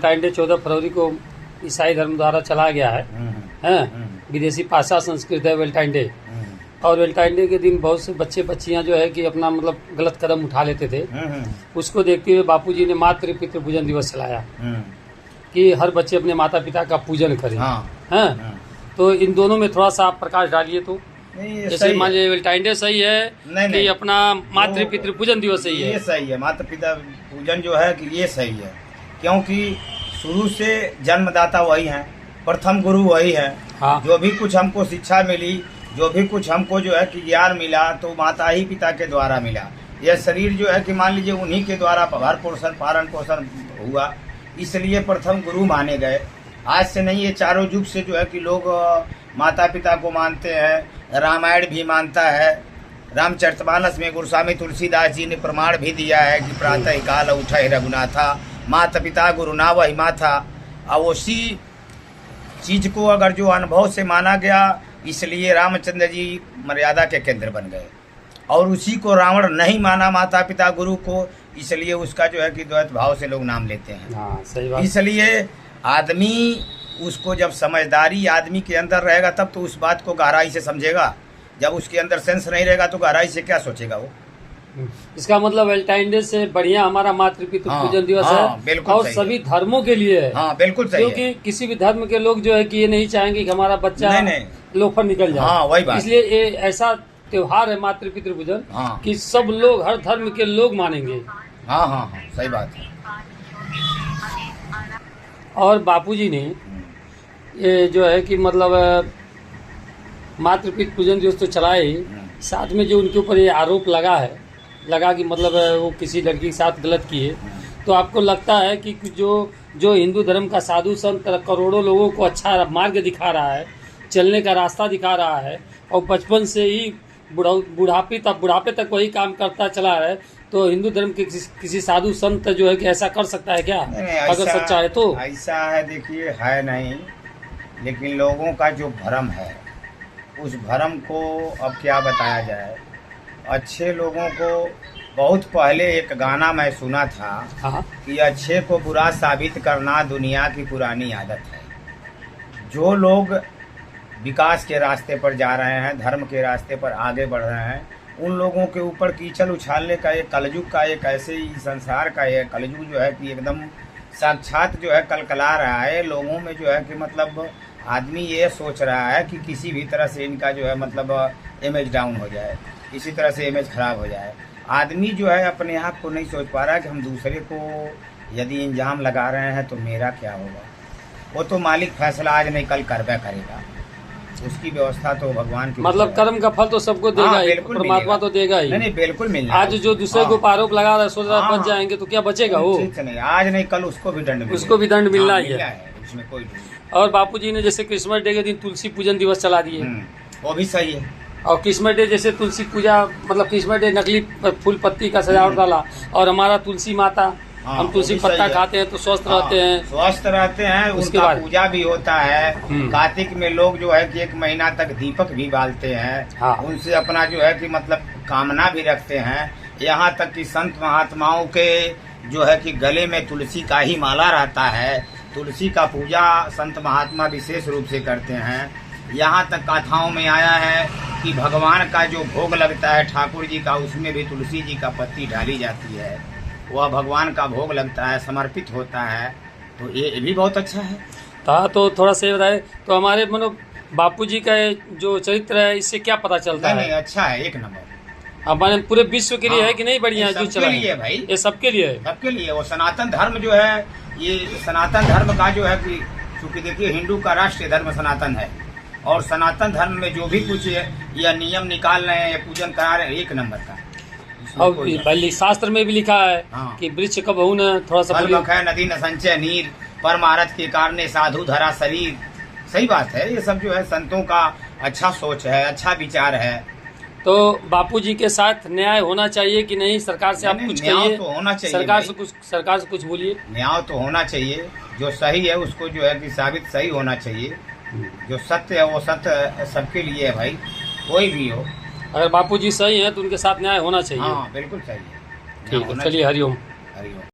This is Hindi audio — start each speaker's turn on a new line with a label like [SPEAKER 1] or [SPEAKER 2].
[SPEAKER 1] वैलेंटाइन 14 फरवरी को ईसाई धर्म द्वारा चला गया है। विदेशी भाषा संस्कृत है वैलेंटाइन डे। और वैलेंटाइन डे के दिन बहुत से बच्चे बच्चियां जो है कि अपना मतलब गलत कदम उठा लेते थे। उसको देखते हुए बापूजी ने मातृ पितृ पूजन दिवस चलाया कि हर बच्चे अपने माता पिता का पूजन करें। तो इन दोनों में थोड़ा सा आप प्रकाश डालिए। तो जैसे मान लीजिए वैलेंटाइन डे सही है कि अपना मातृ पितृ पूजन दिवस सही है?
[SPEAKER 2] ये सही है, माता पिता पूजन जो है कि ये सही है, क्योंकि शुरू से जन्मदाता वही हैं, प्रथम गुरु वही है।
[SPEAKER 1] हाँ।
[SPEAKER 2] जो भी कुछ हमको शिक्षा मिली, जो भी कुछ हमको जो है कि ज्ञान मिला, तो माता ही पिता के द्वारा मिला। यह शरीर जो है कि मान लीजिए उन्हीं के द्वारा भर पोषण पालन पोषण हुआ, इसलिए प्रथम गुरु माने गए। आज से नहीं, ये चारों युग से जो है कि लोग माता पिता को मानते हैं। रामायण भी मानता है। रामचरितमानस में गोस्वामी तुलसीदास जी ने प्रमाण भी दिया है कि प्रातः काल उठे रघुनाथा, माता पिता गुरु ना वही माथा। और उसी चीज को अगर जो अनुभव से माना गया, इसलिए रामचंद्र जी मर्यादा के केंद्र बन गए। और उसी को रावण नहीं माना माता पिता गुरु को, इसलिए उसका जो है कि द्वैत भाव से लोग नाम लेते हैं।
[SPEAKER 1] हाँ, सही बात।
[SPEAKER 2] इसलिए आदमी उसको जब समझदारी आदमी के अंदर रहेगा तब तो उस बात को गहराई से समझेगा। जब उसके अंदर सेंस नहीं रहेगा तो गहराई से क्या सोचेगा वो।
[SPEAKER 1] इसका मतलब वैलेंटाइन डे से बढ़िया हमारा मातृ पितृ पूजन दिवस है और सभी धर्मों के लिए है।
[SPEAKER 2] हाँ, बिल्कुल सही है।
[SPEAKER 1] क्योंकि किसी भी धर्म के लोग जो है कि ये नहीं चाहेंगे कि हमारा बच्चा लोफर निकल जाए।
[SPEAKER 2] हाँ, वही बात।
[SPEAKER 1] इसलिए ये ऐसा त्योहार है मातृ पितृ पूजन कि सब लोग, हर धर्म के लोग मानेंगे।
[SPEAKER 2] हाँ हाँ हाँ, सही बात है।
[SPEAKER 1] और बापूजी ने ये जो है कि मतलब मातृ पितृ पूजन दिवस तो चलाए, साथ में जो उनके ऊपर ये आरोप लगा कि मतलब वो किसी लड़की के साथ गलत किए, तो आपको लगता है कि जो हिंदू धर्म का साधु संत करोड़ों लोगों को अच्छा मार्ग दिखा रहा है, चलने का रास्ता दिखा रहा है, और बचपन से ही बुढ़ापे तक वही काम करता चला है, तो हिंदू धर्म के किसी साधु संत जो है कि ऐसा कर सकता है क्या? अगर सच्चा है तो
[SPEAKER 2] ऐसा है। देखिए, है नहीं, लेकिन लोगों का जो भ्रम है, उस भ्रम को अब क्या बताया जाए। अच्छे लोगों को बहुत पहले एक गाना मैं सुना था।
[SPEAKER 1] हाँ।
[SPEAKER 2] कि अच्छे को बुरा साबित करना दुनिया की पुरानी आदत है। जो लोग विकास के रास्ते पर जा रहे हैं, धर्म के रास्ते पर आगे बढ़ रहे हैं, उन लोगों के ऊपर कीचड़ उछालने का एक कलयुग का एक ऐसे ही संसार का एक कलयुग जो है कि एकदम साक्षात जो है कलकला रहा है। लोगों में जो है कि मतलब आदमी ये सोच रहा है कि किसी भी तरह से इनका जो है मतलब इमेज डाउन हो जाए, किसी तरह से इमेज खराब हो जाए। आदमी जो है अपने आप को नहीं सोच पा रहा है कि हम दूसरे को यदि इंजाम लगा रहे हैं तो मेरा क्या होगा। वो तो मालिक फैसला आज नहीं कल करवा करेगा, उसकी व्यवस्था तो भगवान की।
[SPEAKER 1] मतलब कर्म का फल तो सबको देगा ही, परमात्मा तो देगा ही।
[SPEAKER 2] नहीं, बिल्कुल मिलेगा।
[SPEAKER 1] आज जो दूसरे को आरोप लगा रहा है, सोच रहा है बच जाएंगे, तो क्या बचेगा वो?
[SPEAKER 2] नहीं, आज नहीं कल उसको भी दंड
[SPEAKER 1] मिलना ही है।
[SPEAKER 2] उसमें कोई।
[SPEAKER 1] और बापूजी ने जैसे क्रिसमस डे के दिन तुलसी पूजन दिवस चला दिए,
[SPEAKER 2] वो भी सही है।
[SPEAKER 1] और क्रिसमस डे जैसे तुलसी पूजा, मतलब क्रिसमस डे नकली फूल पत्ती का सजावट डाला, और हमारा तुलसी माता, हम तुलसी पत्ता खाते हैं तो स्वस्थ रहते हैं।
[SPEAKER 2] स्वस्थ रहते हैं। उसके बाद पूजा भी होता है। कार्तिक में लोग जो है कि 1 महीना तक दीपक भी बालते हैं। उनसे अपना जो है कि मतलब कामना भी रखते हैं। यहाँ तक कि संत महात्माओं के जो है कि गले में तुलसी का ही माला रहता है। तुलसी का पूजा संत महात्मा विशेष रूप से करते हैं। यहाँ तक कथाओं में आया है कि भगवान का जो भोग लगता है ठाकुर जी का, उसमें भी तुलसी जी का पत्ती डाली जाती है। वह भगवान का भोग लगता है, समर्पित होता है। तो ये भी बहुत अच्छा है।
[SPEAKER 1] तो थोड़ा से बताए तो हमारे मतलब बापूजी का जो चरित्र है, इससे क्या पता चलता है?
[SPEAKER 2] नहीं, अच्छा है, एक नंबर।
[SPEAKER 1] हमारे पूरे विश्व के लिए है कि नहीं? बढ़िया जो चला है
[SPEAKER 2] भाई,
[SPEAKER 1] ये सबके लिए है।
[SPEAKER 2] सबके लिए। वो सनातन धर्म जो है, ये सनातन धर्म का जो है कि चूंकि देखिए हिंदू का राष्ट्रीय धर्म सनातन है, और सनातन धर्म में जो भी कुछ यह नियम निकाल रहे हैं, पूजन करा रहे हैं, 1 नंबर का।
[SPEAKER 1] और शास्त्र में भी लिखा है कि वृक्ष कबहू न थोड़ा सा
[SPEAKER 2] है, नदी न संचय नीर, परमारथ के कारण साधु धरा शरीर। सही बात है। ये सब जो है संतों का अच्छा सोच है, अच्छा विचार है।
[SPEAKER 1] तो बापूजी के साथ न्याय होना चाहिए कि नहीं? सरकार से आप कुछ कहिए।
[SPEAKER 2] तो होना चाहिए।
[SPEAKER 1] सरकार से कुछ बोलिए।
[SPEAKER 2] न्याय तो होना चाहिए। जो सही है उसको जो है कि साबित सही होना चाहिए। जो सत्य है वो सत्य सबके लिए है भाई, कोई भी हो।
[SPEAKER 1] अगर बापूजी सही है तो उनके साथ न्याय होना चाहिए।
[SPEAKER 2] हाँ, बिल्कुल सही है।
[SPEAKER 1] ठीक है, चलिए, हरिओम।
[SPEAKER 2] हरिओम।